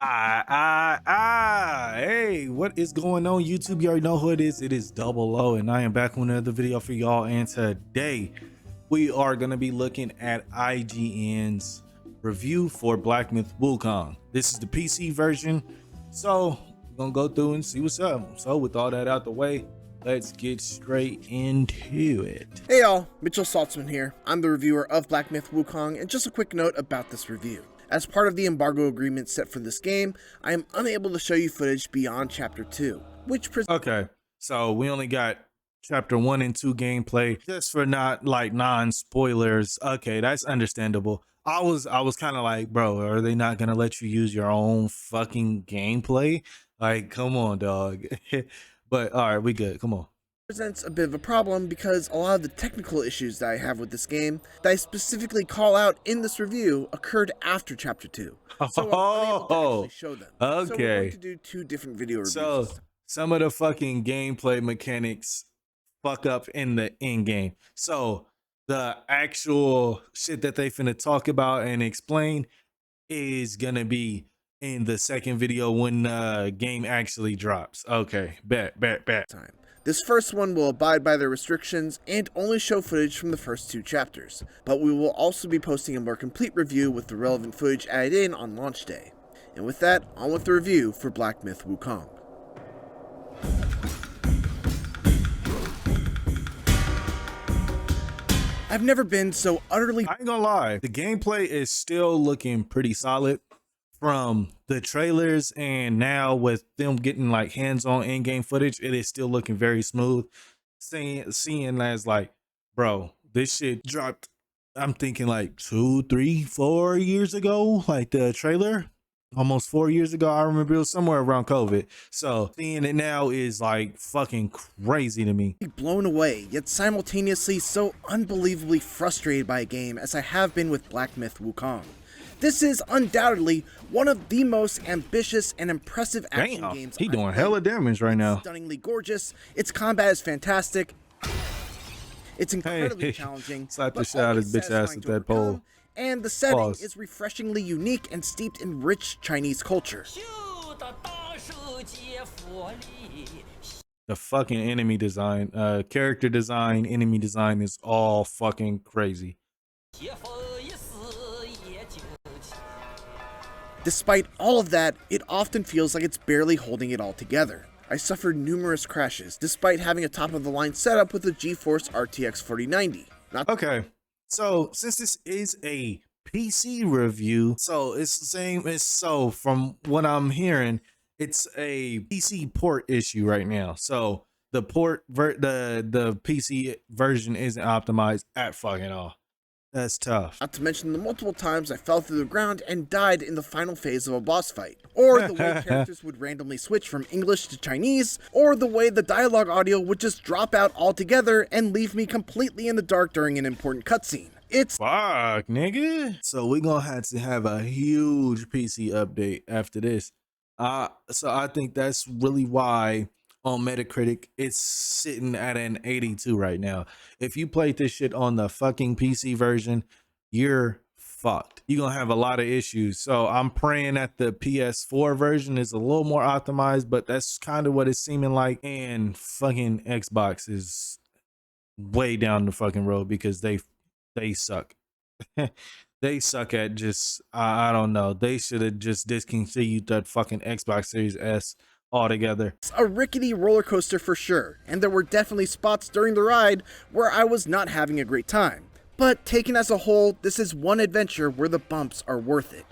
Hey, what is going on, YouTube? You already know who it is. It is Double O, and I am back with another video for y'all. And today we are going to be looking at IGN's review for Black Myth Wukong. This is the PC version, so we're going to go through and see what's up. So with all that out the way, let's get straight into it. Hey y'all, Mitchell Saltzman here. I'm the reviewer of Black Myth Wukong, and just a quick note about this review. As part of the embargo agreement set for this game, I am unable to show you footage beyond Chapter 2, which Okay, so we only got Chapter 1 and 2 gameplay, just for not like non-spoilers. Okay, that's understandable. I was kind of like, bro, are they not gonna let you use your own fucking gameplay? Like, come on, dog. But all right, we good. Come on. presents a bit of a problem because a lot of the technical issues that I have with this game that I specifically call out in this review occurred after Chapter 2. So I'm unable to actually show them. So we're going Okay. to do two different video reviews. So some of the fucking gameplay mechanics fuck up in the end game. So the actual shit that they finna talk about and explain is gonna be in the second video when the game actually drops. Okay, bet. Time. This first one will abide by their restrictions and only show footage from the first two chapters, but we will also be posting a more complete review with the relevant footage added in on launch day. And with that, on with the review for Black Myth Wukong. I've never been so utterly... I ain't gonna lie, the gameplay is still looking pretty solid from the trailers, and now with them getting like hands-on in-game footage, it is still looking very smooth. Seeing as like, bro, this shit dropped, I'm thinking like 2, 3, 4 years ago, like the trailer. Almost 4 years ago. I remember it was somewhere around COVID. So seeing it now is like fucking crazy to me. Blown away, yet simultaneously so unbelievably frustrated by a game as I have been with Black Myth Wukong. This is undoubtedly one of the most ambitious and impressive action games. He doing hella damage right now. Stunningly gorgeous, its combat is fantastic, it's incredibly challenging, slap the shit out of his bitch ass with that pole. And the setting is refreshingly unique and steeped in rich Chinese culture. The fucking enemy design, character design, enemy design is all fucking crazy. Despite all of that, it often feels like it's barely holding it all together. I suffered numerous crashes, despite having a top-of-the-line setup with the GeForce RTX 4090. Okay, so since this is a PC review, so it's the same as, so from what I'm hearing, it's a PC port issue right now. So the the PC version isn't optimized at fucking all. That's tough. Not to mention the multiple times I fell through the ground and died in the final phase of a boss fight, or the way characters would randomly switch from English to Chinese, or the way the dialogue audio would just drop out altogether and leave me completely in the dark during an important cutscene. It's fuck, nigga. So we're gonna have to have a huge PC update after this. So I think that's really why on Metacritic it's sitting at an 82 right now. If you played this shit on the fucking PC version, you're fucked. You're gonna have a lot of issues. So I'm praying that the PS4 version is a little more optimized, but that's kind of what it's seeming like. And fucking Xbox is way down the fucking road because they suck. They suck at just, I don't know. They should have just discontinued that fucking Xbox Series S altogether. It's a rickety roller coaster for sure, and there were definitely spots during the ride where I was not having a great time. But taken as a whole, this is one adventure where the bumps are worth it.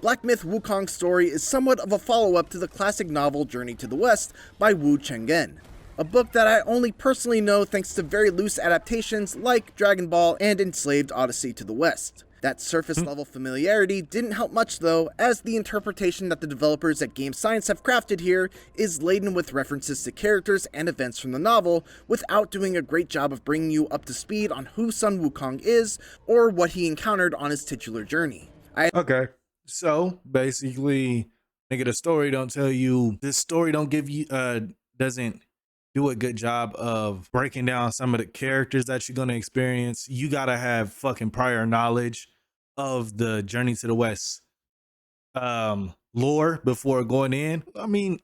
Black Myth Wukong's story is somewhat of a follow-up to the classic novel Journey to the West by Wu Chenggen, a book that I only personally know thanks to very loose adaptations like Dragon Ball and Enslaved Odyssey to the West. That surface-level familiarity didn't help much though, as the interpretation that the developers at Game Science have crafted here is laden with references to characters and events from the novel, without doing a great job of bringing you up to speed on who Sun Wukong is, or what he encountered on his titular journey. Okay, so basically, nigga, the story don't tell you, this story don't give you, doesn't do a good job of breaking down some of the characters that you're going to experience. You got to have fucking prior knowledge of the Journey to the West lore before going in. I mean,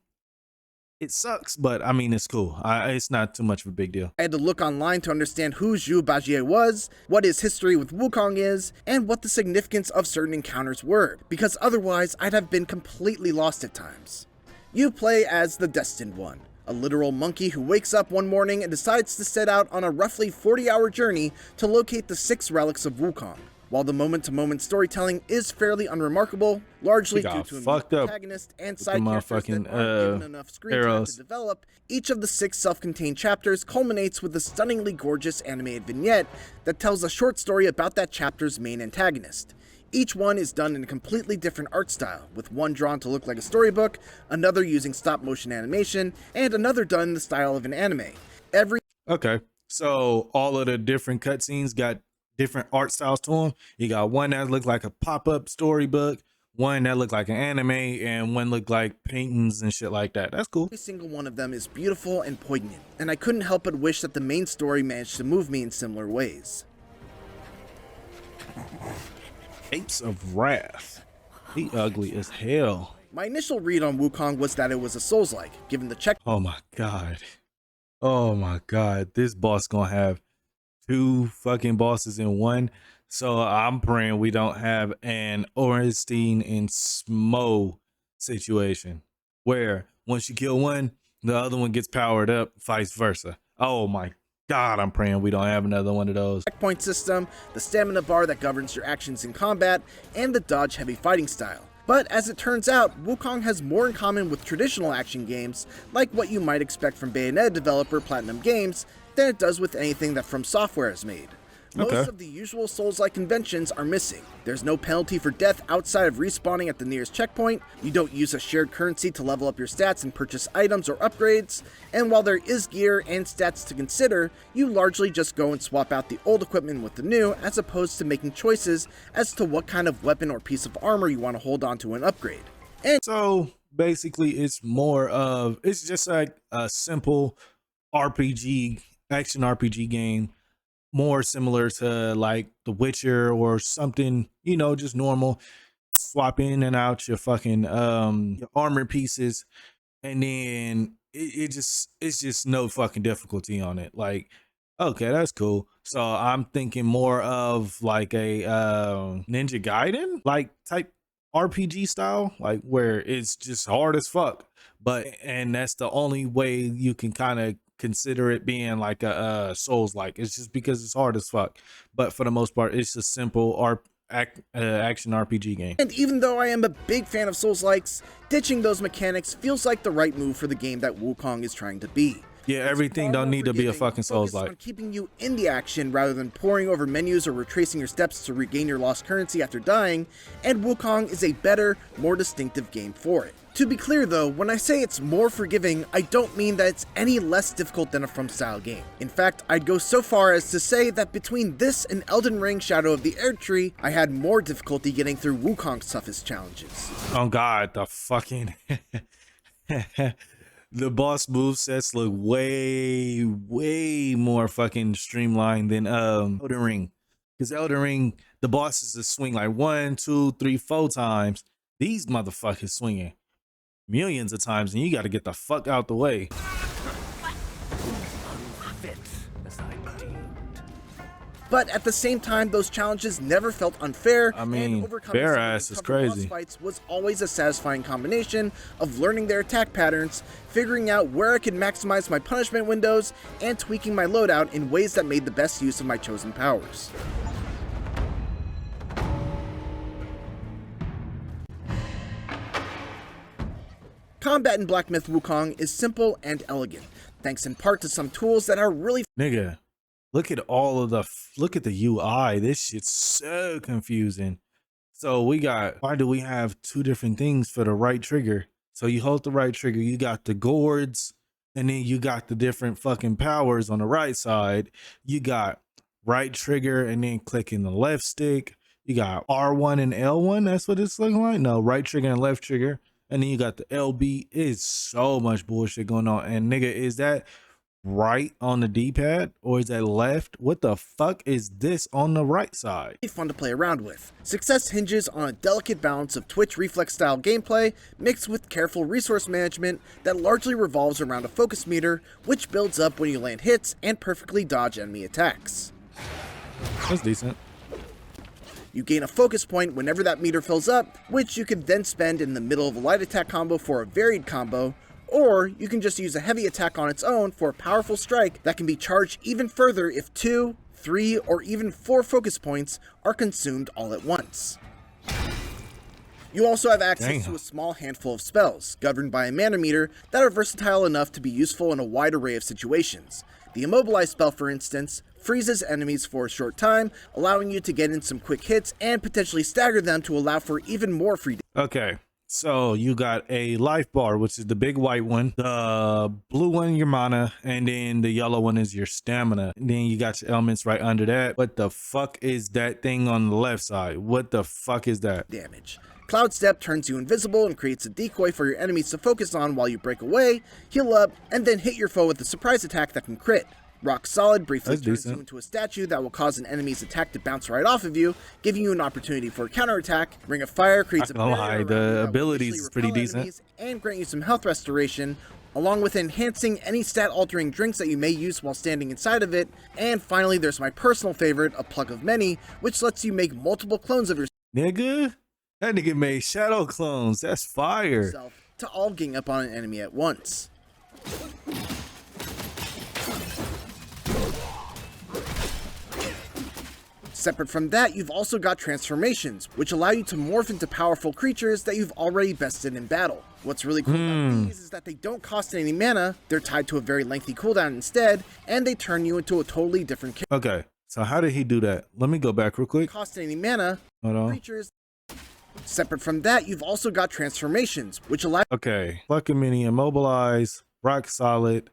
it sucks, but I mean, it's cool. It's not too much of a big deal. I had to look online to understand who Zhu Bajie was, what his history with Wukong is, and what the significance of certain encounters were, because otherwise I'd have been completely lost at times. You play as the Destined One, a literal monkey who wakes up one morning and decides to set out on a roughly 40-hour journey to locate the 6 relics of Wukong. While the moment-to-moment storytelling is fairly unremarkable, largely due to a protagonist and side characters that aren't given enough screen time to develop, each of the 6 self-contained chapters culminates with a stunningly gorgeous animated vignette that tells a short story about that chapter's main antagonist. Each one is done in a completely different art style, with one drawn to look like a storybook, another using stop-motion animation, and another done in the style of an anime. Okay, so all of the different cutscenes got different art styles to them. You got one that looked like a pop-up storybook, one that looked like an anime, and one looked like paintings and shit like that. That's cool. Every single one of them is beautiful and poignant, and I couldn't help but wish that the main story managed to move me in similar ways. Apes of Wrath. He ugly as hell. My initial read on Wukong was that it was a Souls-like, given the check. Oh my god. Oh my god. This boss gonna have 2 fucking bosses in one. So I'm praying we don't have an Ornstein and Smo situation where once you kill one, the other one gets powered up, vice versa. Oh my god, I'm praying we don't have another one of those. Checkpoint system, the stamina bar that governs your actions in combat, and the dodge heavy fighting style. But as it turns out, Wukong has more in common with traditional action games, like what you might expect from Bayonetta developer Platinum Games, than it does with anything that From Software has made. Most of the usual Souls-like conventions are missing. There's no penalty for death outside of respawning at the nearest checkpoint, you don't use a shared currency to level up your stats and purchase items or upgrades, and while there is gear and stats to consider, you largely just go and swap out the old equipment with the new, as opposed to making choices as to what kind of weapon or piece of armor you want to hold on to and upgrade. And so basically it's just like a simple RPG, action RPG game, more similar to like The Witcher or something, you know, just normal. Swap in and out your fucking your armor pieces, and then it's just no fucking difficulty on it. Like, okay, that's cool. So I'm thinking more of like a Ninja Gaiden like type RPG style, like where it's just hard as fuck. And that's the only way you can kind of consider it being like a Souls-like. It's just because it's hard as fuck. But for the most part, it's a simple action RPG game. And even though I am a big fan of Souls-likes, ditching those mechanics feels like the right move for the game that Wukong is trying to be. Yeah, everything don't need to be a fucking Souls-like. On keeping you in the action rather than poring over menus or retracing your steps to regain your lost currency after dying, and Wukong is a better, more distinctive game for it. To be clear though, when I say it's more forgiving, I don't mean that it's any less difficult than a From style game. In fact, I'd go so far as to say that between this and Elden Ring Shadow of the Erdtree, I had more difficulty getting through Wukong's toughest challenges. Oh god, the fucking the boss movesets look way more fucking streamlined than Elden Ring. Because Elden Ring, the bosses just swing like 1, 2, 3, 4 times. These motherfuckers swinging millions of times, and you got to get the fuck out the way. But at the same time, those challenges never felt unfair. I mean, bare ass is crazy. Fights was always a satisfying combination of learning their attack patterns, figuring out where I could maximize my punishment windows, and tweaking my loadout in ways that made the best use of my chosen powers. Combat in Black Myth Wukong is simple and elegant, thanks in part to some tools that are really Nigga, look at all of look at the UI. This shit's so confusing. So why do we have 2 different things for the right trigger? So you hold the right trigger, you got the gourds, and then you got the different fucking powers on the right side. You got right trigger and then clicking the left stick. You got R1 and L1, that's what it's looking like. No, right trigger and left trigger. And then you got the LB. It's so much bullshit going on. And nigga, is that right on the D-pad, or is that left? What the fuck is this on the right side? Fun to play around with. Success hinges on a delicate balance of Twitch reflex style gameplay mixed with careful resource management that largely revolves around a focus meter, which builds up when you land hits and perfectly dodge enemy attacks. That's decent. You gain a focus point whenever that meter fills up, which you can then spend in the middle of a light attack combo for a varied combo, or you can just use a heavy attack on its own for a powerful strike that can be charged even further if 2, 3, or even 4 focus points are consumed all at once. You also have access to a small handful of spells, governed by a mana meter, that are versatile enough to be useful in a wide array of situations. The Immobilize spell, for instance, freezes enemies for a short time, allowing you to get in some quick hits and potentially stagger them to allow for even more free damage. Okay, so you got a life bar, which is the big white one, the blue one your mana, and then the yellow one is your stamina. And then you got your elements right under that. What the fuck is that thing on the left side? What the fuck is that? Damage. Cloud Step turns you invisible and creates a decoy for your enemies to focus on while you break away, heal up, and then hit your foe with a surprise attack that can crit. Rock Solid briefly turns you into a statue that will cause an enemy's attack to bounce right off of you, giving you an opportunity for a counterattack. Ring of Fire creates a barrier the abilities is pretty decent and grant you some health restoration, along with enhancing any stat-altering drinks that you may use while standing inside of it. And finally, there's my personal favorite, a Plug of Many, which lets you make multiple clones of yourself. Nigga, that nigga made shadow clones. That's fire. To all gang up on an enemy at once. Separate from that, you've also got transformations, which allow you to morph into powerful creatures that you've already bested in battle. What's really cool about these is that they don't cost any mana, they're tied to a very lengthy cooldown instead, and they turn you into a totally different character. Okay, so how did he do that? Let me go back real quick. Cost any mana, hold on. Creatures. Separate from that, you've also got transformations, which allow fucking mini immobilize, rock solid,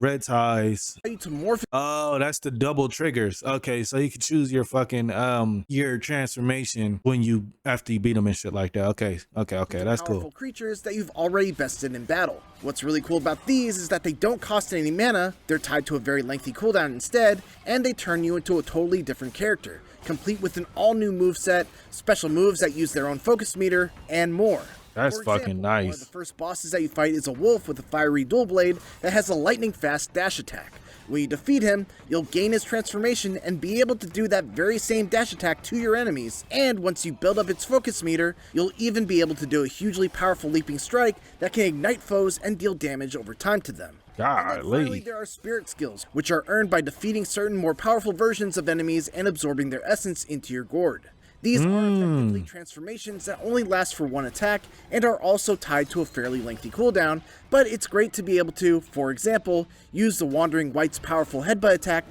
red ties. You to morph. Oh, that's the double triggers. Okay, so you can choose your fucking your transformation when you after you beat them and shit like that. Okay, that's cool. Creatures that you've already bested in battle. What's really cool about these is that they don't cost any mana, they're tied to a very lengthy cooldown instead, and they turn you into a totally different character, complete with an all-new moveset, special moves that use their own focus meter, and more. That's fucking nice. One of the first bosses that you fight is a wolf with a fiery dual blade that has a lightning fast dash attack. When you defeat him, you'll gain his transformation and be able to do that very same dash attack to your enemies, and once you build up its focus meter, you'll even be able to do a hugely powerful leaping strike that can ignite foes and deal damage over time to them. Finally, there are spirit skills, which are earned by defeating certain more powerful versions of enemies and absorbing their essence into your gourd. These are effectively transformations that only last for one attack and are also tied to a fairly lengthy cooldown, but it's great to be able to, for example, use the Wandering Wight's powerful headbutt attack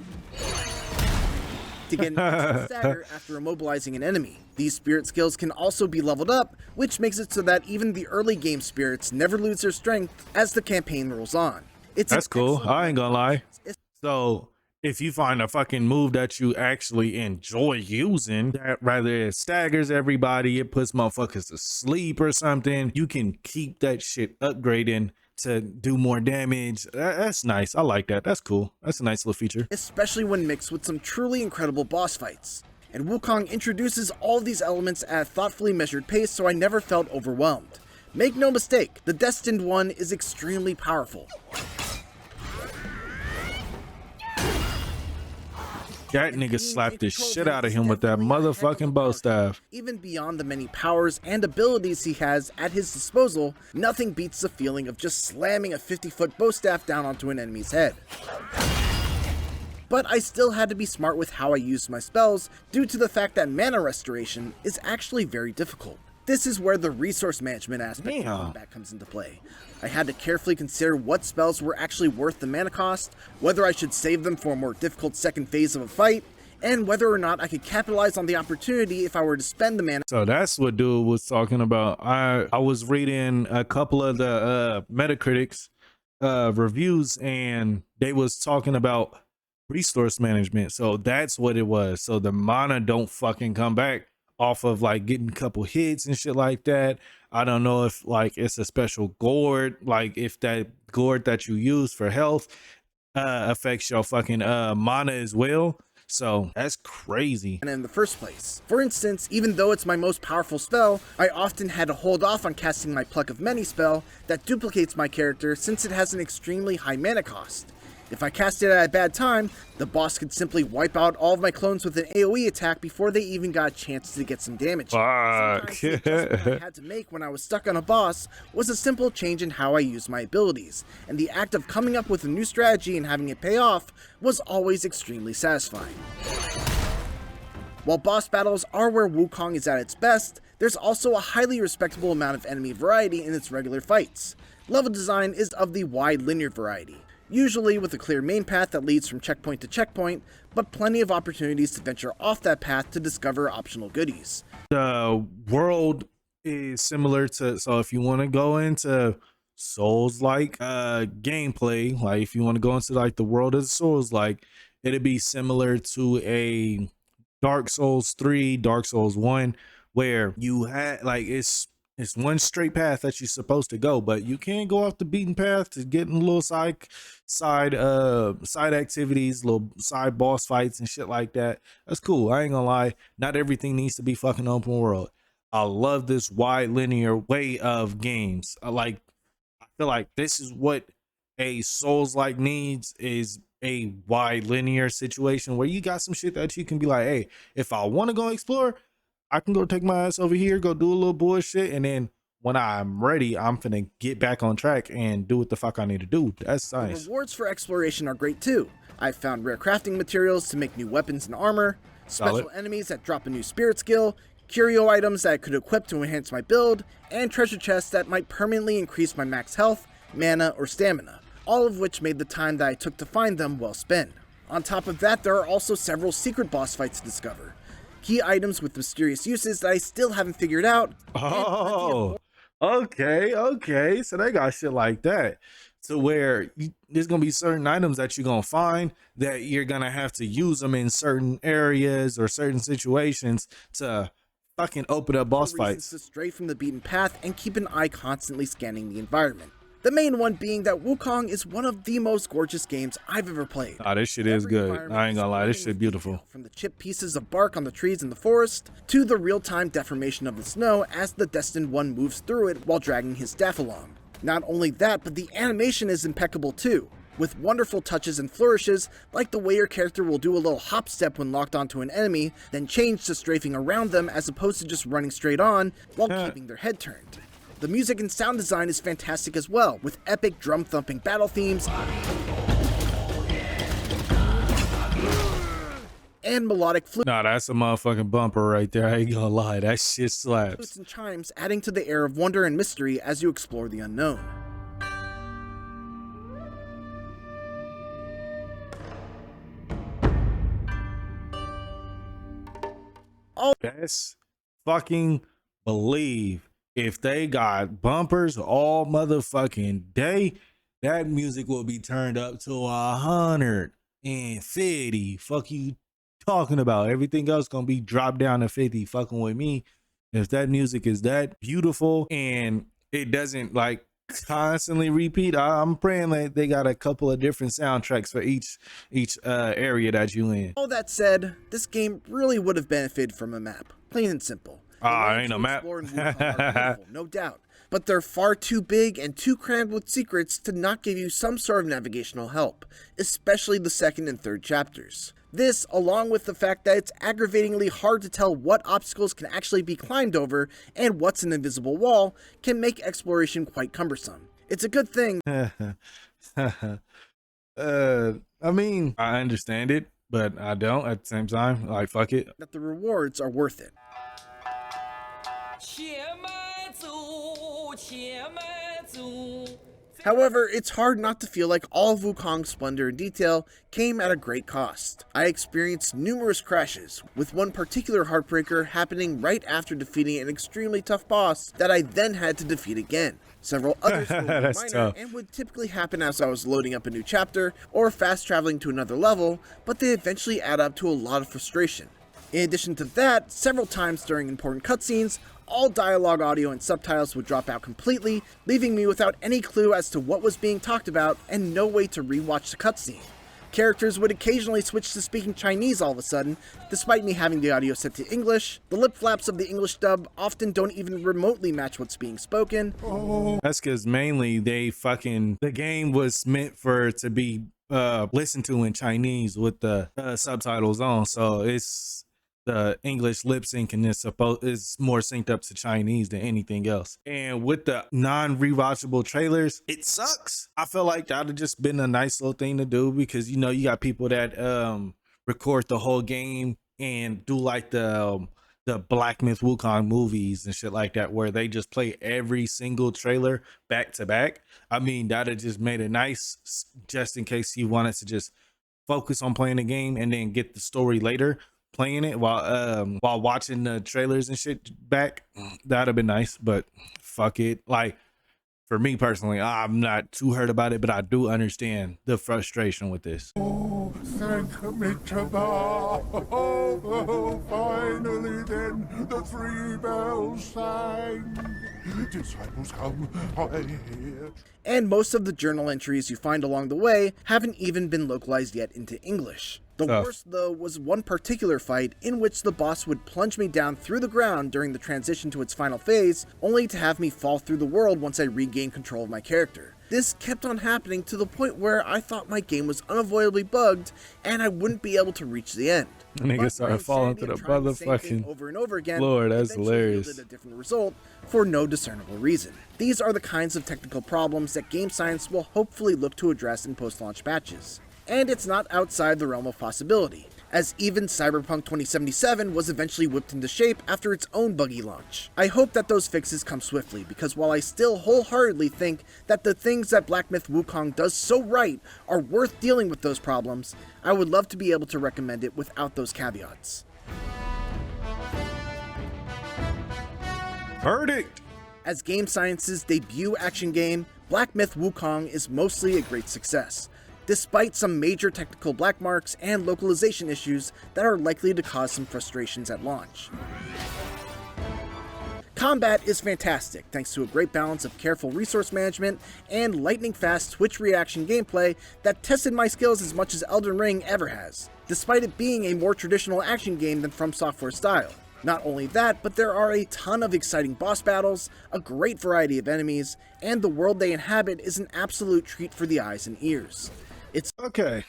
to get an stagger after immobilizing an enemy. These spirit skills can also be leveled up, which makes it so that even the early game spirits never lose their strength as the campaign rolls on. That's cool. I ain't gonna lie. So if you find a fucking move that you actually enjoy using, that rather it staggers everybody, it puts motherfuckers to sleep or something, you can keep that shit upgrading to do more damage. That's nice. I like that. That's cool. That's a nice little feature. Especially when mixed with some truly incredible boss fights. And Wukong introduces all of these elements at a thoughtfully measured pace, so I never felt overwhelmed. Make no mistake, the Destined One is extremely powerful. That nigga slapped the shit out of him with that motherfucking bow staff. Even beyond the many powers and abilities he has at his disposal, nothing beats the feeling of just slamming a 50-foot bow staff down onto an enemy's head. But I still had to be smart with how I used my spells due to the fact that mana restoration is actually very difficult. This is where the resource management aspect of combat comes into play. I had to carefully consider what spells were actually worth the mana cost, whether I should save them for a more difficult second phase of a fight, and whether or not I could capitalize on the opportunity if I were to spend the mana. So that's what dude was talking about. I was reading a couple of the Metacritic's reviews, and they was talking about resource management. So that's what it was. So the mana don't fucking come back off of like getting a couple hits and shit like that. I don't know if like it's a special gourd, like if that gourd that you use for health affects your fucking mana as well. So that's crazy. In the first place. For instance, even though it's my most powerful spell, I often had to hold off on casting my Pluck of Many spell that duplicates my character since it has an extremely high mana cost. If I cast it at a bad time, the boss could simply wipe out all of my clones with an AoE attack before they even got a chance to get some damage. Fuck. Sometimes the adjustment I had to make when I was stuck on a boss was a simple change in how I used my abilities, and the act of coming up with a new strategy and having it pay off was always extremely satisfying. While boss battles are where Wukong is at its best, there's also a highly respectable amount of enemy variety in its regular fights. Level design is of the wide linear variety, usually with a clear main path that leads from checkpoint to checkpoint, but plenty of opportunities to venture off that path to discover optional goodies. The world is similar to, so if you want to go into Souls-like gameplay, like if you want to go into like the world of Souls-like, it'd be similar to a Dark Souls 3, Dark Souls 1, where you had like it's one straight path that you're supposed to go, but you can't go off the beaten path to get in little side activities, little side boss fights and shit like that. That's cool. I ain't gonna lie, not everything needs to be fucking open world. I love this wide linear way of games. I feel like this is what a Souls-like needs, is a wide linear situation where you got some shit that you can be like, hey, if I want to go explore, I can go take my ass over here, go do a little bullshit, and then when I'm ready, I'm finna get back on track and do what the fuck I need to do. That's nice. The rewards for exploration are great too. I've found rare crafting materials to make new weapons and armor, special enemies that drop a new spirit skill, curio items that I could equip to enhance my build, and treasure chests that might permanently increase my max health, mana, or stamina, all of which made the time that I took to find them well spent. On top of that, there are also several secret boss fights to discover, key items with mysterious uses that I still haven't figured out. Oh, okay. So they got shit like that. To where there's gonna be certain items that you're gonna find that you're gonna have to use them in certain areas or certain situations to fucking open up boss fights. To stray from the beaten path and keep an eye constantly scanning the environment. The main one being that Wukong is one of the most gorgeous games I've ever played. Oh, this shit is good. I ain't gonna lie, this shit beautiful. From the chipped pieces of bark on the trees in the forest, to the real-time deformation of the snow as the Destined One moves through it while dragging his staff along. Not only that, but the animation is impeccable too, with wonderful touches and flourishes, like the way your character will do a little hop step when locked onto an enemy, then change to strafing around them as opposed to just running straight on while keeping their head turned. The music and sound design is fantastic as well, with epic drum-thumping battle themes and melodic flutes. Nah, that's a motherfucking bumper right there. I ain't gonna lie, that shit slaps. And chimes adding to the air of wonder and mystery as you explore the unknown. Best fucking believe if they got bumpers all motherfucking day, that music will be turned up to 150. Fuck you talking about? Everything else gonna be dropped down to 50. Fucking with me. If that music is that beautiful and it doesn't like constantly repeat, I'm praying that they got a couple of different soundtracks for each area that you in. All that said, this game really would have benefited from a map, plain and simple. Ain't no map. No doubt, but they're far too big and too crammed with secrets to not give you some sort of navigational help, especially the second and third chapters. This, along with the fact that it's aggravatingly hard to tell what obstacles can actually be climbed over and what's an invisible wall, can make exploration quite cumbersome. It's a good thing. I mean, I understand it, but I don't at the same time. Like, fuck it. That the rewards are worth it. However, it's hard not to feel like all of Wukong's splendor and detail came at a great cost. I experienced numerous crashes, with one particular heartbreaker happening right after defeating an extremely tough boss that I then had to defeat again. Several others were minor tough. and would typically happen as I was loading up a new chapter or fast traveling to another level, but they eventually add up to a lot of frustration. In addition to that, several times during important cutscenes, all dialogue, audio, and subtitles would drop out completely, leaving me without any clue as to what was being talked about and no way to rewatch the cutscene. Characters would occasionally switch to speaking Chinese all of a sudden, despite me having the audio set to English. The lip flaps of the English dub often don't even remotely match what's being spoken. That's because mainly the game was meant for it to be listened to in Chinese with the subtitles on, so it's the English lip syncing is more synced up to Chinese than anything else. And with the non-rewatchable trailers, it sucks. I feel like that would have just been a nice little thing to do, because you know you got people that record the whole game and do like the Black Myth Wukong movies and shit like that, where they just play every single trailer back to back. I mean, that'd have just made it nice, just in case you wanted to just focus on playing the game and then get the story later, playing it while watching the trailers and shit back. That'd have been nice, but fuck it. Like, for me personally, I'm not too hurt about it, but I do understand the frustration with this. Oh, thank Mitraba. Oh, finally then the 3 bells sang. Disciples come, I hear. And most of the journal entries you find along the way haven't even been localized yet into English. The worst, though, was one particular fight in which the boss would plunge me down through the ground during the transition to its final phase, only to have me fall through the world once I regained control of my character. This kept on happening to the point where I thought my game was unavoidably bugged and I wouldn't be able to reach the end. Niggas started falling to the motherfucking over and over again. Lord, that's hilarious. Yielded a different result for no discernible reason. These are the kinds of technical problems that Game Science will hopefully look to address in post-launch patches. And it's not outside the realm of possibility, as even Cyberpunk 2077 was eventually whipped into shape after its own buggy launch. I hope that those fixes come swiftly, because while I still wholeheartedly think that the things that Black Myth Wukong does so right are worth dealing with those problems, I would love to be able to recommend it without those caveats. Verdict! As Game Science's debut action game, Black Myth Wukong is mostly a great success, despite some major technical black marks and localization issues that are likely to cause some frustrations at launch. Combat is fantastic, thanks to a great balance of careful resource management and lightning-fast twitch reaction gameplay that tested my skills as much as Elden Ring ever has, despite it being a more traditional action game than From Software's style. Not only that, but there are a ton of exciting boss battles, a great variety of enemies, and the world they inhabit is an absolute treat for the eyes and ears. It's okay.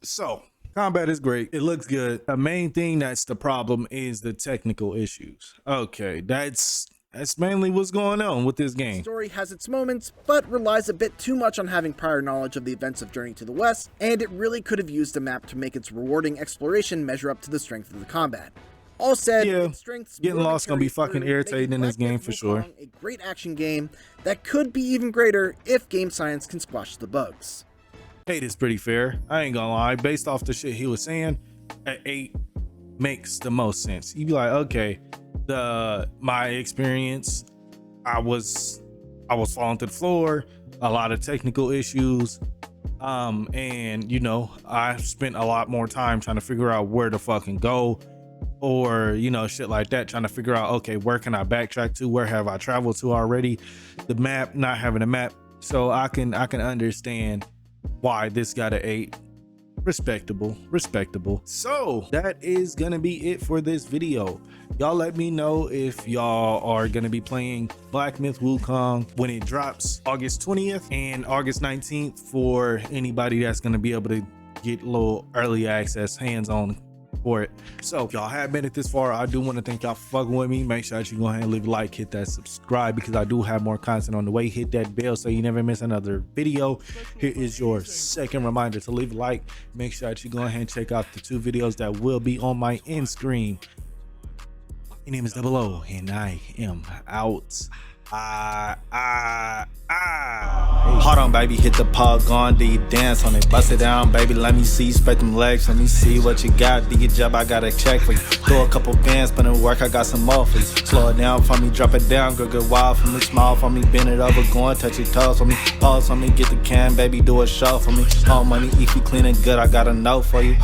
So, combat is great. It looks good. The main thing that's the problem is the technical issues. Okay, that's mainly what's going on with this game. The story has its moments, but relies a bit too much on having prior knowledge of the events of Journey to the West, and it really could have used a map to make its rewarding exploration measure up to the strength of the combat. All said, its strengths getting lost gonna be fucking irritating in this game for sure. A great action game that could be even greater if Game Science can squash the bugs. 8 is pretty fair. I ain't gonna lie. Based off the shit he was saying, at 8 makes the most sense. You'd be like, okay, my experience, I was falling to the floor, a lot of technical issues, and you know, I spent a lot more time trying to figure out where to fucking go, or you know, shit like that, trying to figure out, okay, where can I backtrack to, where have I traveled to already, the map, not having a map. So I can understand why this got an 8. Respectable. So that is gonna be it for this video. Y'all let me know if y'all are gonna be playing Black Myth Wukong when it drops August 20th and August 19th, for anybody that's gonna be able to get a little early access, hands-on for it. So if y'all have made it this far, I do want to thank y'all for fucking with me. Make sure that you go ahead and leave a like, hit that subscribe, because I do have more content on the way. Hit that bell so you never miss another video. Here is your second reminder to leave a like. Make sure that you go ahead and check out the 2 videos that will be on my end screen. My name is DubloH and I am out. Hold on, baby, hit the pug on, do you dance on it? Bust it down, baby, let me see, spread them legs, let me see what you got. Do your job, I got a check for you. Throw a couple bands, put in work, I got some more for you. Slow it down for me, drop it down, go get wild for me, smile for me, bend it over, go and touch your toes for me. Pause for me, get the can, baby, do a show for me. All money, if you clean and good, I got a note for you.